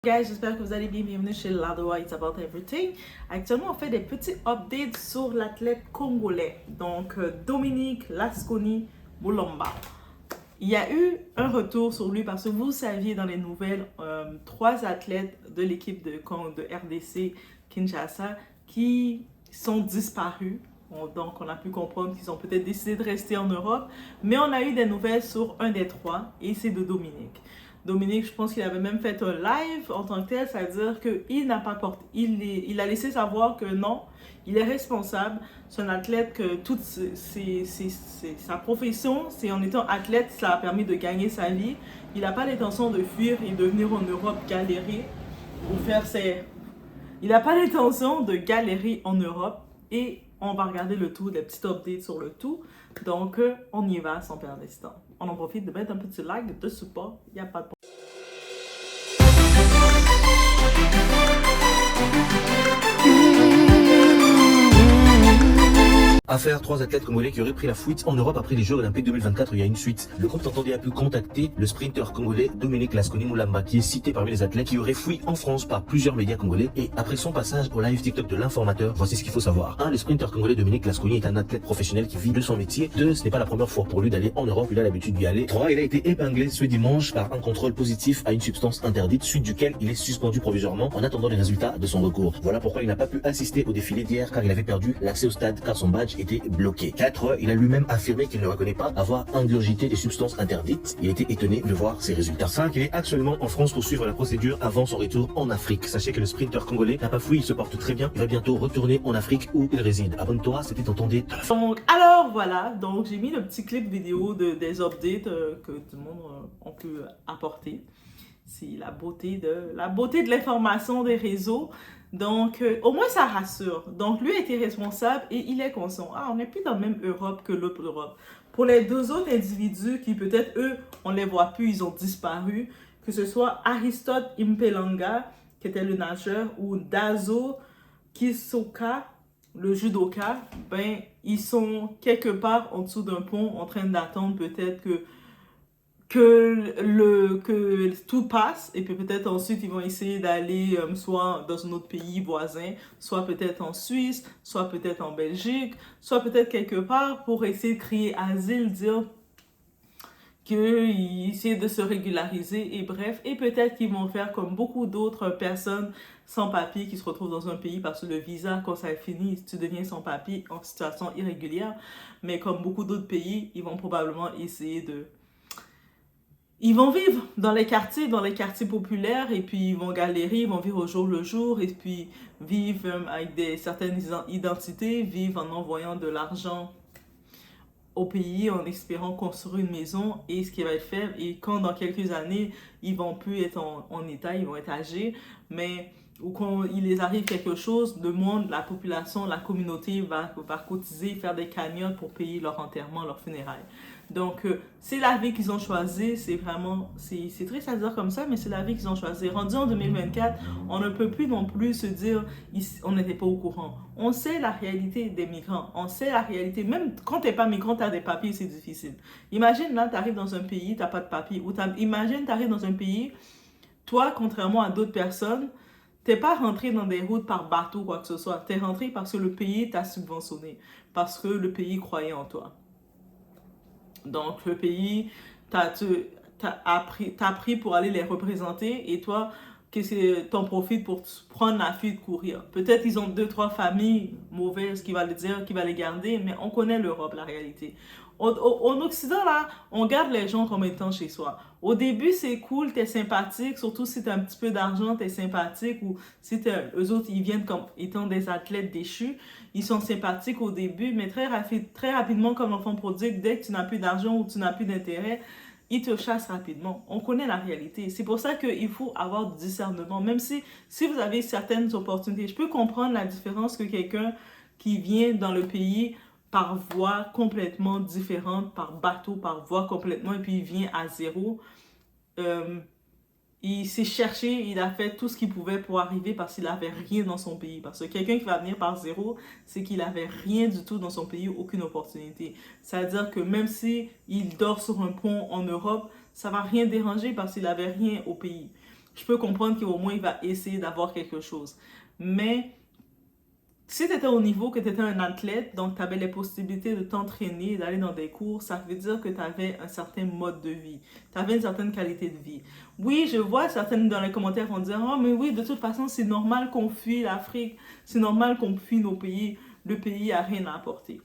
Guys, j'espère que vous allez bien. Bienvenue chez Ladoa It's About Everything. Actuellement, on fait des petits updates sur l'athlète congolais, donc Dominique Lasconi Moulomba. Il y a eu un retour sur lui parce que vous saviez dans les nouvelles, trois athlètes de l'équipe de RDC Kinshasa qui sont disparus. Donc, on a pu comprendre qu'ils ont peut-être décidé de rester en Europe. Mais on a eu des nouvelles sur un des trois et c'est de Dominique. Dominique, je pense qu'il avait même fait un live en tant que tel, c'est-à-dire qu'il n'a pas porté, il a laissé savoir que non, il est responsable. C'est un athlète que toute sa profession, c'est en étant athlète, ça a permis de gagner sa vie. Il n'a pas l'intention de fuir et de venir en Europe galérer ou faire ses... Il n'a pas l'intention de galérer en Europe et on va regarder le tout, des petits updates sur le tout. Donc, on y va sans perdre de temps. On en profite de mettre un petit like de support. Il n'y a pas de problème. Affaire, trois athlètes congolais qui auraient pris la fuite en Europe après les Jeux Olympiques 2024. Il y a une suite. Le compte entendait a pu contacter le sprinter congolais Dominique Lasconi Moulomba, qui est cité parmi les athlètes qui auraient fui en France par plusieurs médias congolais. Et après son passage au live TikTok de l'informateur, voici ce qu'il faut savoir. 1. Le sprinter congolais Dominique Lasconi est un athlète professionnel qui vit de son métier. 2. Ce n'est pas la première fois pour lui d'aller en Europe, il a l'habitude d'y aller. 3. Il a été épinglé ce dimanche par un contrôle positif à une substance interdite, suite duquel il est suspendu provisoirement en attendant les résultats de son recours. Voilà pourquoi il n'a pas pu assister au défilé d'hier, car il avait perdu l'accès au stade car son badge était bloqué. 4. Il a lui-même affirmé qu'il ne reconnaît pas avoir ingurgité des substances interdites. Il a été étonné de voir ses résultats. 5. Il est actuellement en France pour suivre la procédure avant son retour en Afrique. Sachez que le sprinter congolais n'a pas fui, il se porte très bien. Il va bientôt retourner en Afrique où il réside. Abonne-toi, c'était ton temps D. Donc, alors voilà, donc j'ai mis le petit clip vidéo des updates que tout le monde a pu apporter. C'est la beauté de l'information des réseaux. Donc, au moins, ça rassure. Donc, lui a été responsable et il est conscient. Ah, on n'est plus dans la même Europe que l'autre Europe. Pour les deux autres individus qui, peut-être, eux, on les voit plus, ils ont disparu, que ce soit Aristote Impelanga, qui était le nageur, ou Dazo Kisoka, le judoka, ben, ils sont quelque part en dessous d'un pont en train d'attendre peut-être que tout passe et puis peut-être ensuite ils vont essayer d'aller soit dans un autre pays voisin, soit peut-être en Suisse, soit peut-être en Belgique, soit peut-être quelque part pour essayer de créer asile, dire qu'ils essaient de se régulariser et bref, et peut-être qu'ils vont faire comme beaucoup d'autres personnes sans papier qui se retrouvent dans un pays parce que le visa, quand ça est fini, tu deviens sans papier en situation irrégulière, mais comme beaucoup d'autres pays, ils vont probablement essayer de... Ils vont vivre dans les quartiers populaires, et puis ils vont galérer, ils vont vivre au jour le jour, et puis vivre avec certaines identités, vivre en envoyant de l'argent au pays, en espérant construire une maison, et ce qui va être fait, et quand dans quelques années, ils vont plus être en état, ils vont être âgés, mais ou quand il les arrive quelque chose, le monde, la population, la communauté va cotiser, faire des cagnottes pour payer leur enterrement, leur funérailles. Donc, c'est la vie qu'ils ont choisie, c'est vraiment, c'est triste à dire comme ça, mais c'est la vie qu'ils ont choisie. Rendu en 2024, on ne peut plus non plus se dire, on n'était pas au courant. On sait la réalité des migrants, on sait la réalité, même quand tu n'es pas migrant, tu as des papiers, c'est difficile. Imagine, là, tu arrives dans un pays, tu n'as pas de papiers, ou imagine, tu arrives dans un pays, toi, contrairement à d'autres personnes, tu n'es pas rentré dans des routes par bateau ou quoi que ce soit. Tu es rentré parce que le pays t'a subventionné, parce que le pays croyait en toi. Donc, le pays t'a pris pour aller les représenter et toi, que c'est ton profit pour prendre la fuite, courir. Peut-être qu'ils ont 2-3 familles mauvaises qui va le dire, qui va les garder, mais on connaît l'Europe, la réalité. En Occident, là, on garde les gens comme étant chez soi. Au début, c'est cool, t'es sympathique, surtout si t'as un petit peu d'argent, t'es sympathique, ou si eux autres, ils viennent comme étant des athlètes déchus, ils sont sympathiques au début, mais très rapidement, comme l'enfant prodigue, dès que tu n'as plus d'argent ou tu n'as plus d'intérêt, ils te chassent rapidement. On connaît la réalité. C'est pour ça qu'il faut avoir du discernement. Même si vous avez certaines opportunités, je peux comprendre la différence que quelqu'un qui vient dans le pays par voie complètement différente, par bateau, par voie complètement, et puis il vient à zéro. Il s'est cherché, il a fait tout ce qu'il pouvait pour arriver parce qu'il n'avait rien dans son pays. Parce que quelqu'un qui va venir par zéro, c'est qu'il n'avait rien du tout dans son pays, aucune opportunité. C'est-à-dire que même si il dort sur un pont en Europe, ça ne va rien déranger parce qu'il n'avait rien au pays. je peux comprendre qu'au moins il va essayer d'avoir quelque chose. Mais si tu étais au niveau que tu étais un athlète, donc tu avais les possibilités de t'entraîner, d'aller dans des cours, ça veut dire que tu avais un certain mode de vie. Tu avais une certaine qualité de vie. Oui, je vois certaines dans les commentaires vont dire, oh mais oui, de toute façon, c'est normal qu'on fuit l'Afrique, c'est normal qu'on fuit nos pays, le pays a rien à apporter.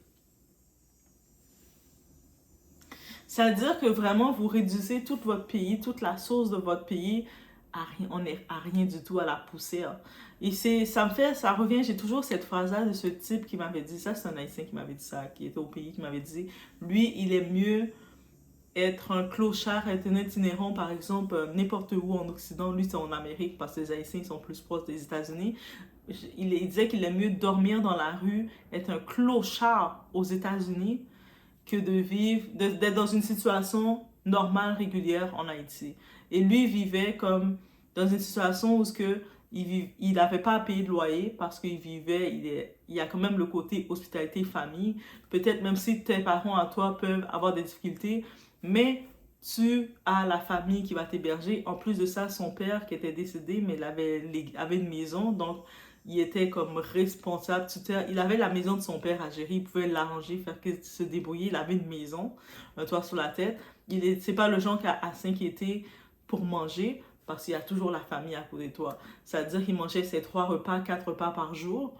C'est-à-dire que vraiment, vous réduisez tout votre pays, toute la source de votre pays à rien, on est à rien du tout, à la poussière. Et ça revient, j'ai toujours cette phrase-là de ce type qui m'avait dit ça, c'est un Haïtien qui m'avait dit ça, qui était au pays, qui m'avait dit, lui, il est mieux être un clochard, être un itinérant, par exemple, n'importe où en Occident, lui c'est en Amérique, parce que les Haïtiens sont plus proches des États-Unis. Il disait qu'il est mieux dormir dans la rue, être un clochard aux États-Unis, que de vivre, d'être dans une situation normale, régulière en Haïti. Et lui vivait comme dans une situation où il n'avait pas à payer de loyer parce qu'il vivait, il y a quand même le côté hospitalité famille. Peut-être même si tes parents à toi peuvent avoir des difficultés, mais tu as la famille qui va t'héberger. En plus de ça, son père qui était décédé, mais avait une maison, donc il était comme responsable, tuteur. Il avait la maison de son père à gérer, il pouvait l'arranger, faire que se débrouiller. Il avait une maison, un toit sur la tête. C'est pas le genre qui a à s'inquiéter pour manger, parce qu'il y a toujours la famille à côté de toi. C'est-à-dire qu'il mangeait ses 3 repas, 4 repas par jour.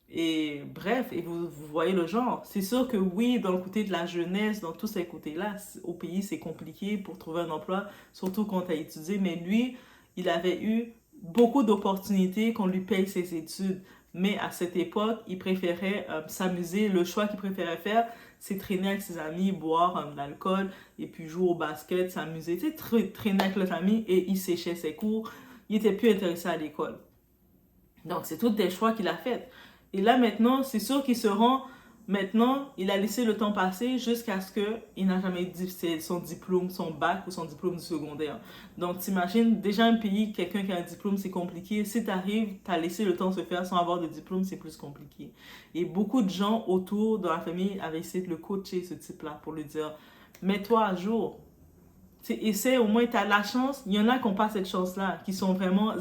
Et bref, et vous voyez le genre. C'est sûr que oui, dans le côté de la jeunesse, dans tous ces côtés-là, au pays, c'est compliqué pour trouver un emploi, surtout quand tu as étudié. Mais lui, il avait eu beaucoup d'opportunités qu'on lui paye ses études. Mais à cette époque, il préférait s'amuser. Le choix qu'il préférait faire, c'est traîner avec ses amis, boire de l'alcool, et puis jouer au basket, s'amuser. Tu sais, traîner avec les amis, et il séchait ses cours. Il était plus intéressé à l'école. Donc, c'est tous des choix qu'il a fait. Et là, maintenant, c'est sûr qu'il se rend... Maintenant, il a laissé le temps passer jusqu'à ce qu'il n'a jamais dit son diplôme, son bac ou son diplôme du secondaire. Donc, t'imagines, déjà un pays, quelqu'un qui a un diplôme, c'est compliqué. Si t'arrives, t'as laissé le temps se faire sans avoir de diplôme, c'est plus compliqué. Et beaucoup de gens autour de la famille avaient essayé de le coacher, ce type-là, pour lui dire, mets-toi à jour. Essaie, au moins, tu as la chance. Il y en a qui n'ont pas cette chance-là, qui sont vraiment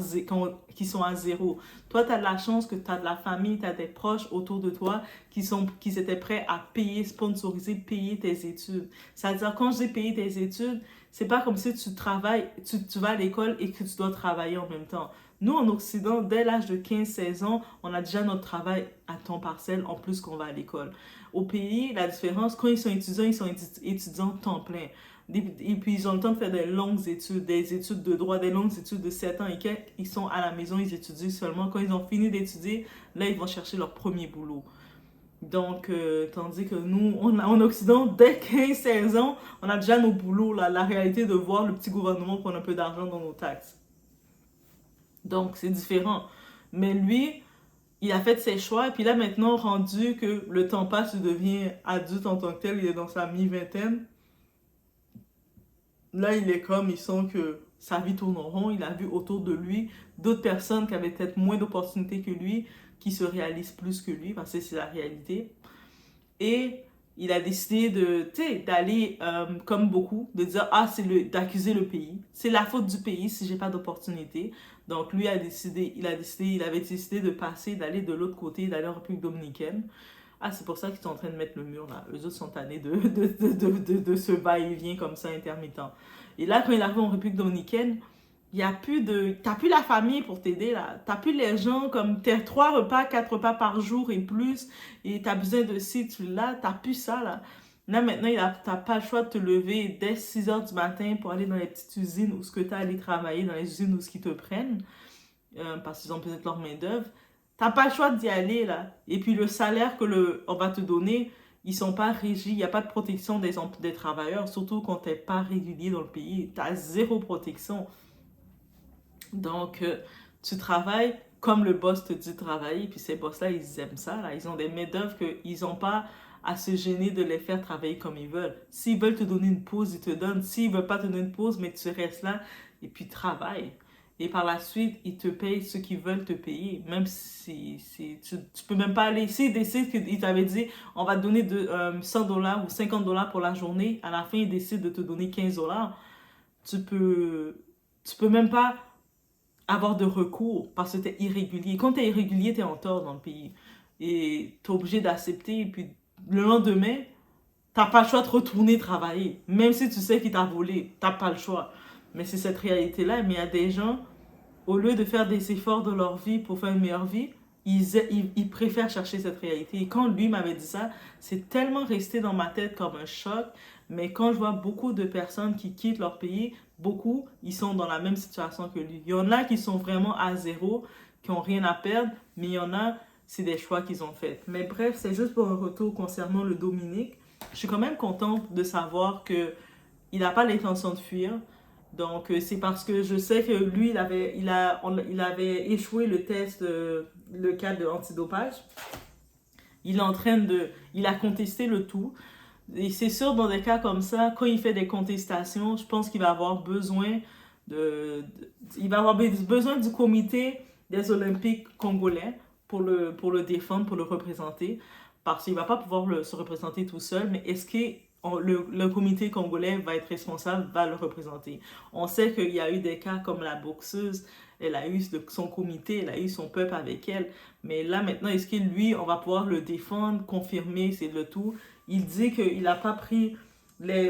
qui sont à zéro. Toi, tu as de la chance que tu as de la famille, tu as des proches autour de toi qui étaient prêts à payer, sponsoriser, payer tes études. C'est-à-dire, quand je dis payer tes études, c'est pas comme si tu travailles, tu vas à l'école et que tu dois travailler en même temps. Nous, en Occident, dès l'âge de 15-16 ans, on a déjà notre travail à temps partiel en plus qu'on va à l'école. Au pays, la différence, quand ils sont étudiants temps plein. Et puis, ils ont le temps de faire des longues études, des études de droit, des longues études de 7 ans et quelques. Ils sont à la maison, ils étudient seulement. Quand ils ont fini d'étudier, là, ils vont chercher leur premier boulot. Donc, tandis que nous, en Occident, dès 15-16 ans, on a déjà nos boulots, là, la réalité de voir le petit gouvernement prendre un peu d'argent dans nos taxes. Donc, c'est différent. Mais lui, il a fait ses choix, et puis là, maintenant, rendu que le temps passe, il devient adulte en tant que tel, il est dans sa mi-vingtaine. Là, il sent que sa vie tourne en rond. Il a vu autour de lui d'autres personnes qui avaient peut-être moins d'opportunités que lui, qui se réalisent plus que lui, parce que c'est la réalité. Et il a décidé d'aller, comme beaucoup, de dire, d'accuser le pays. C'est la faute du pays si j'ai pas d'opportunité. Donc, lui il avait décidé de passer, d'aller de l'autre côté, d'aller en République dominicaine. Ah, c'est pour ça qu'ils sont en train de mettre le mur là. Eux autres sont tannés de ce va-et-vient comme ça intermittent. Et là, quand il arrive en République dominicaine, il y a plus de... T'as plus la famille pour t'aider là. T'as plus les gens comme... T'as 3 repas, 4 repas par jour et plus. Et t'as besoin de ci, tu là. T'as plus ça là. Là, maintenant, t'as pas le choix de te lever dès 6 heures du matin pour aller dans les petites usines où ce que t'as allé travailler, dans les usines où ce qu'ils te prennent. Parce qu'ils ont besoin de leur main-d'œuvre. T'as pas le choix d'y aller, là. Et puis, le salaire on va te donner, ils sont pas régis. Il n'y a pas de protection des travailleurs, surtout quand t'es pas régulier dans le pays. T'as zéro protection. Donc, tu travailles comme le boss te dit de travailler. Puis, ces boss-là, ils aiment ça, là. Ils ont des main-d'œuvre qu'ils n'ont pas à se gêner de les faire travailler comme ils veulent. S'ils veulent te donner une pause, ils te donnent. S'ils veulent pas te donner une pause, mais tu restes là et puis travaille. Et par la suite, ils te payent ce qu'ils veulent te payer. Même si tu peux même pas aller. S'ils décident qu'ils t'avaient dit, on va te donner $100 ou $50 pour la journée, à la fin, ils décident de te donner $15, tu peux même pas avoir de recours parce que tu es irrégulier. Quand tu es irrégulier, tu es en tort dans le pays. Et tu es obligé d'accepter. Et puis le lendemain, t'as pas le choix de retourner travailler. Même si tu sais qu'il t'a volé, t'as pas le choix. Mais c'est cette réalité-là. Mais il y a des gens, au lieu de faire des efforts dans leur vie pour faire une meilleure vie, ils préfèrent chercher cette réalité. Et quand lui m'avait dit ça, c'est tellement resté dans ma tête comme un choc. Mais quand je vois beaucoup de personnes qui quittent leur pays, beaucoup, ils sont dans la même situation que lui. Il y en a qui sont vraiment à zéro, qui ont rien à perdre, mais il y en a, c'est des choix qu'ils ont faits. Mais bref, c'est juste pour un retour concernant le Dominique. Je suis quand même contente de savoir que il n'a pas l'intention de fuir. Donc, c'est parce que je sais que lui, il avait échoué le test, le cas de antidopage. Il a contesté le tout. Et c'est sûr, dans des cas comme ça, quand il fait des contestations, je pense qu'il va avoir besoin il va avoir besoin du comité des Olympiques congolais pour le défendre, pour le représenter, parce qu'il ne va pas pouvoir se représenter tout seul, mais est-ce que le comité congolais va être responsable, va le représenter? On sait qu'il y a eu des cas comme la boxeuse, elle a eu son comité, elle a eu son peuple avec elle, mais là maintenant, est-ce que lui, on va pouvoir le défendre, confirmer, c'est le tout? Il dit qu'il n'a pas pris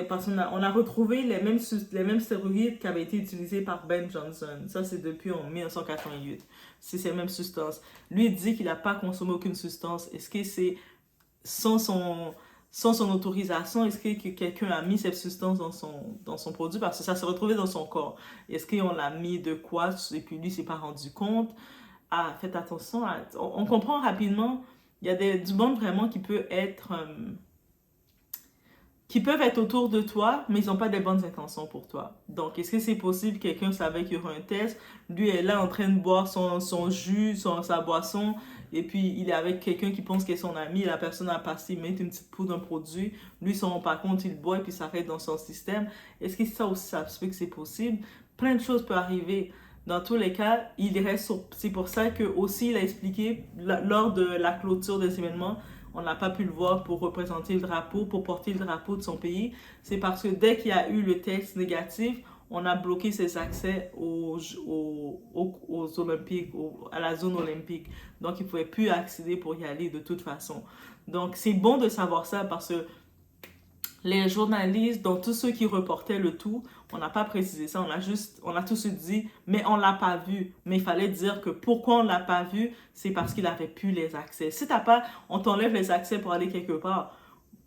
parce on a retrouvé les mêmes stéroïdes qui avaient été utilisés par Ben Johnson. Ça, c'est depuis en 1988. C'est ces mêmes substances. Lui, il dit qu'il n'a pas consommé aucune substance. Est-ce que c'est sans son autorisation? Est-ce que quelqu'un a mis cette substance dans son produit? Parce que ça s'est retrouvé dans son corps. Est-ce qu'on l'a mis de quoi? Et puis lui, il s'est pas rendu compte. Ah, faites attention. On comprend rapidement. Il y a du monde vraiment qui peuvent être autour de toi, mais ils n'ont pas des bonnes intentions pour toi. Donc, est-ce que c'est possible que quelqu'un savait qu'il y aura un test? Lui est là en train de boire son jus, sa boisson, et puis il est avec quelqu'un qui pense qu'il est son ami, la personne a passé, il met une petite poudre d'un produit, lui il s'en rend pas compte, il boit et puis ça reste dans son système. Est-ce que ça aussi, ça se fait que c'est possible? Plein de choses peuvent arriver. Dans tous les cas, il reste sur... C'est pour ça que aussi il a expliqué lors de la clôture des événements, on n'a pas pu le voir pour représenter le drapeau, pour porter le drapeau de son pays. C'est parce que dès qu'il y a eu le test négatif, on a bloqué ses accès aux Olympiques, à la zone olympique. Donc, il ne pouvait plus accéder pour y aller de toute façon. Donc, c'est bon de savoir ça parce que les journalistes, donc tous ceux qui reportaient le tout, on n'a pas précisé ça, on a tous dit, mais on l'a pas vu. Mais il fallait dire que pourquoi on l'a pas vu, c'est parce qu'il avait plus les accès. Si t'as pas, on t'enlève les accès pour aller quelque part,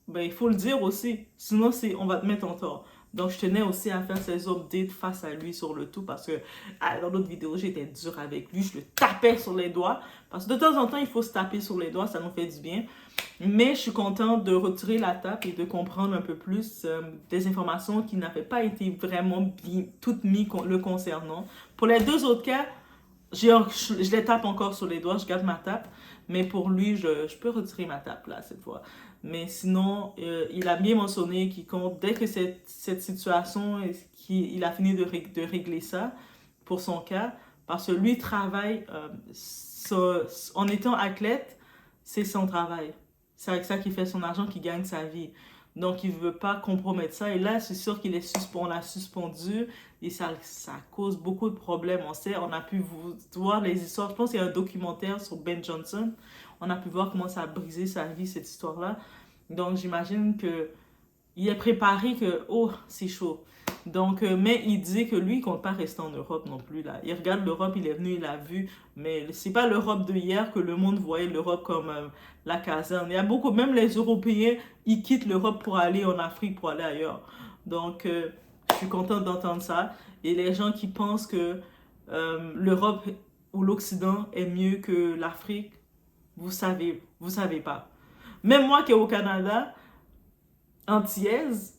ben il faut le dire aussi, sinon on va te mettre en tort. Donc je tenais aussi à faire ces updates face à lui sur le tout parce que dans l'autre vidéo j'étais dure avec lui, je le tapais sur les doigts parce que de temps en temps il faut se taper sur les doigts, ça nous fait du bien. Mais je suis contente de retirer la tape et de comprendre un peu plus des informations qui n'avaient pas été vraiment bien, toutes mises le concernant. Pour les deux autres cas, je les tape encore sur les doigts, je garde ma tape. Mais pour lui, je peux retirer ma tape là cette fois. Mais sinon, il a bien mentionné qu'il compte, dès que cette situation, il a fini de régler ça pour son cas, parce que lui travaille, en étant athlète, c'est son travail. C'est avec ça qu'il fait son argent, qu'il gagne sa vie. Donc, il ne veut pas compromettre ça. Et là, c'est sûr qu'il est on l'a suspendu et ça cause beaucoup de problèmes. On a pu voir les histoires. Je pense qu'il y a un documentaire sur Ben Johnson. On a pu voir comment ça a brisé sa vie, cette histoire-là. Donc, j'imagine qu'il est préparé que, oh, c'est chaud. Donc, mais il dit que lui, il ne compte pas rester en Europe non plus. Là. Il regarde l'Europe, il est venu, il a vu. Mais c'est pas l'Europe de hier que le monde voyait l'Europe comme la caserne. Il y a beaucoup, même les Européens, ils quittent l'Europe pour aller en Afrique, pour aller ailleurs. Donc, je suis contente d'entendre ça. Et les gens qui pensent que l'Europe ou l'Occident est mieux que l'Afrique, vous savez pas. Même moi qui est au Canada, antillaise,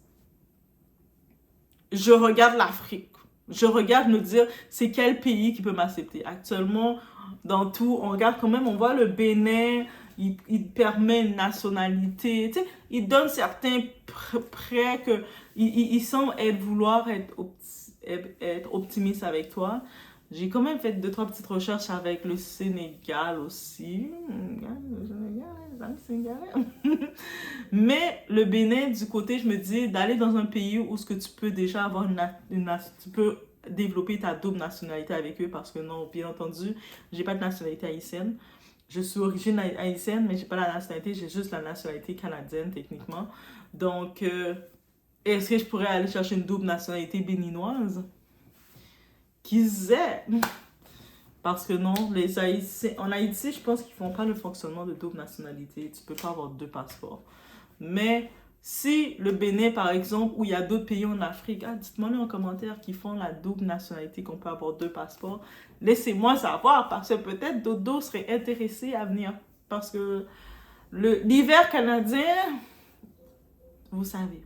je regarde l'Afrique. Je regarde me dire, c'est quel pays qui peut m'accepter. Actuellement, dans tout, on regarde quand même, on voit le Bénin, il permet une nationalité. Tu sais, il donne certains prêts que il semble vouloir être optimiste avec toi. J'ai quand même fait 2-3 petites recherches avec le Sénégal aussi. Mais le Bénin, du côté, je me dis d'aller dans un pays où ce que tu peux déjà avoir tu peux développer ta double nationalité avec eux parce que non, bien entendu, j'ai pas de nationalité haïtienne. Je suis d'origine haïtienne, mais j'ai pas la nationalité, j'ai juste la nationalité canadienne techniquement. Donc, est-ce que je pourrais aller chercher une double nationalité béninoise? Qui sait? Parce que non, les Haïtiens, en Haïti, je pense qu'ils font pas le fonctionnement de double nationalité. Tu peux pas avoir 2 passeports. Mais si le Bénin, par exemple, ou il y a d'autres pays en Afrique, dites-moi en commentaire qui font la double nationalité, qu'on peut avoir 2 passeports. Laissez-moi savoir, parce que peut-être d'autres seraient intéressés à venir. Parce que l'hiver canadien, vous savez.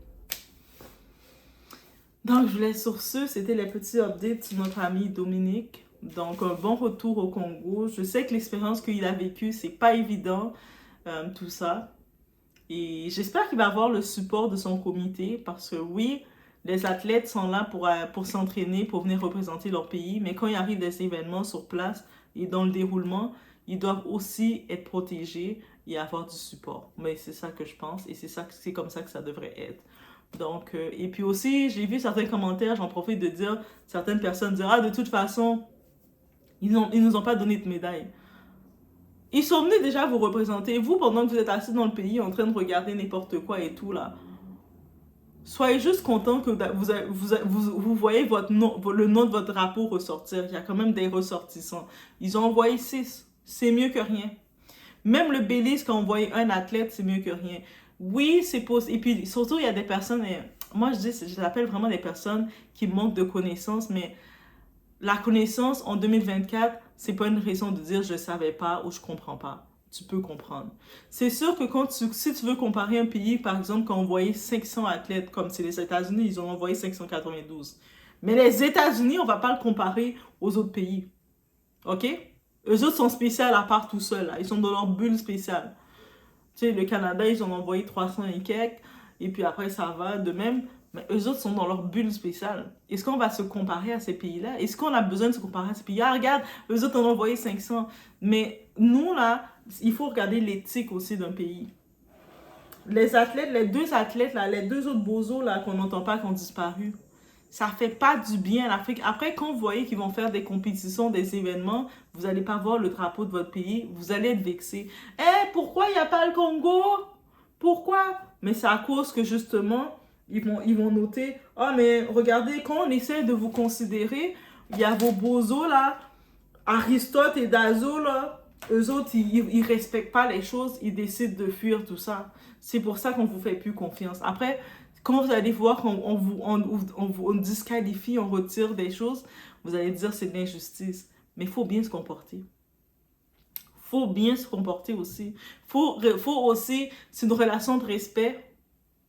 Donc, je vous laisse sur ce. C'était les petits updates sur notre ami Dominique. Donc, un bon retour au Congo. Je sais que l'expérience qu'il a vécue, c'est pas évident, tout ça. Et j'espère qu'il va avoir le support de son comité parce que oui, les athlètes sont là pour s'entraîner, pour venir représenter leur pays. Mais quand il arrive des événements sur place et dans le déroulement, ils doivent aussi être protégés et avoir du support. Mais c'est ça que je pense et c'est comme ça que ça devrait être. Donc, et puis aussi, j'ai vu certains commentaires, j'en profite de dire, certaines personnes dire, de toute façon, ils nous ont pas donné de médaille. Ils sont venus déjà vous représenter. Vous, pendant que vous êtes assis dans le pays en train de regarder n'importe quoi et tout là, soyez juste content que vous voyez le nom de votre drapeau ressortir. Il y a quand même des ressortissants. Ils ont envoyé 6. C'est mieux que rien. Même le Belize, quand on envoyé un athlète, c'est mieux que rien. Oui, c'est possible. Et puis, surtout, il y a des personnes, moi je l'appelle vraiment des personnes qui manquent de connaissances, mais la connaissance en 2024, c'est pas une raison de dire je savais pas ou je comprends pas. Tu peux comprendre. C'est sûr que si tu veux comparer un pays, par exemple, quand on envoyait 500 athlètes, comme c'est les États-Unis, ils ont envoyé 592. Mais les États-Unis, on va pas le comparer aux autres pays. OK? Eux autres sont spéciaux à part tout seuls. Là. Ils sont dans leur bulle spéciale. Tu sais, le Canada, ils ont envoyé 300 et quelques. Et puis après, ça va de même. Mais eux autres sont dans leur bulle spéciale. Est-ce qu'on va se comparer à ces pays-là? Est-ce qu'on a besoin de se comparer à ces pays-là? Regarde, eux autres en ont envoyé 500. Mais nous, là, il faut regarder l'éthique aussi d'un pays. Les athlètes, les 2 athlètes, là, les 2 autres bozos là, qu'on n'entend pas, qui ont disparu, ça fait pas du bien à l'Afrique. Après, quand vous voyez qu'ils vont faire des compétitions, des événements, vous n'allez pas voir le drapeau de votre pays, vous allez être vexé. Pourquoi il n'y a pas le Congo? Pourquoi? Mais c'est à cause que justement, ils vont noter, mais regardez, quand on essaie de vous considérer, il y a vos bozos là, Aristote et Dazo là, eux autres, ils respectent pas les choses, ils décident de fuir tout ça. C'est pour ça qu'on vous fait plus confiance. Après, quand vous allez voir qu'on vous disqualifie, on retire des choses, vous allez dire c'est de l'injustice. Mais il faut bien se comporter. Faut bien se comporter aussi. Faut aussi, c'est une relation de respect,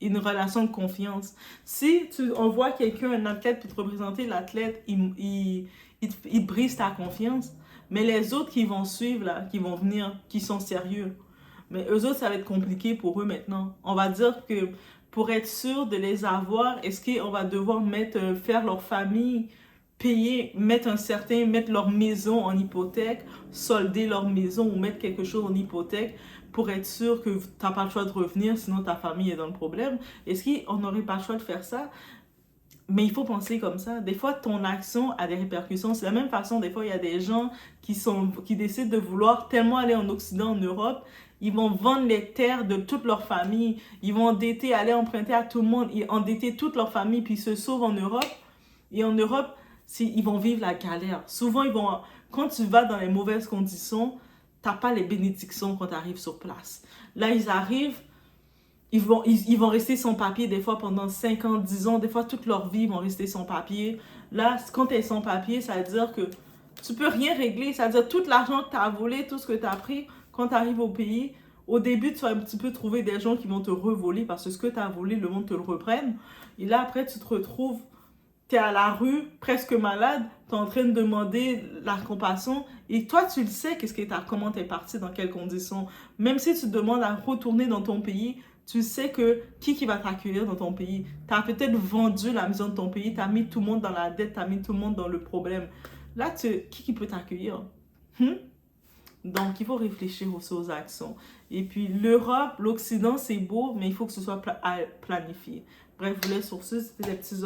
une relation de confiance. Si on voit quelqu'un, un athlète, pour te représenter, l'athlète, il brise ta confiance. Mais les autres qui vont suivre, là, qui vont venir, qui sont sérieux, mais eux autres, ça va être compliqué pour eux maintenant. On va dire que pour être sûr de les avoir, est-ce qu'on va devoir faire leur famille payer, mettre leur maison en hypothèque, solder leur maison ou mettre quelque chose en hypothèque pour être sûr que tu n'as pas le choix de revenir, sinon ta famille est dans le problème. Est-ce qu'on n'aurait pas le choix de faire ça? Mais il faut penser comme ça. Des fois, ton action a des répercussions. C'est la même façon, des fois, il y a des gens qui décident de vouloir tellement aller en Occident, en Europe, ils vont vendre les terres de toute leur famille, ils vont endetter, aller emprunter à tout le monde, endetter toute leur famille, puis ils se sauvent en Europe. Et en Europe, ils vont vivre la galère. Souvent, quand tu vas dans les mauvaises conditions, tu n'as pas les bénédictions quand tu arrives sur place. Là, ils arrivent, ils vont rester sans papier des fois pendant 5 ans, 10 ans, des fois toute leur vie, ils vont rester sans papier. Là, quand tu es sans papier, ça veut dire que tu peux rien régler. Ça veut dire tout l'argent que tu as volé, tout ce que tu as pris, quand tu arrives au pays, au début, tu vas un petit peu trouver des gens qui vont te revoler parce que ce que tu as volé, le monde te le reprenne. Et là, après, tu te retrouves, tu es à la rue, presque malade, tu es en train de demander la compassion. Et toi, tu le sais, comment tu es parti, dans quelles conditions. Même si tu demandes à retourner dans ton pays, tu sais que qui va t'accueillir dans ton pays. Tu as peut-être vendu la maison de ton pays, tu as mis tout le monde dans la dette, tu as mis tout le monde dans le problème. Là, qui peut t'accueillir? Donc, il faut réfléchir aussi aux actions. Et puis, l'Europe, l'Occident, c'est beau, mais il faut que ce soit planifié. Bref, je vous laisse sur ce. C'était des petits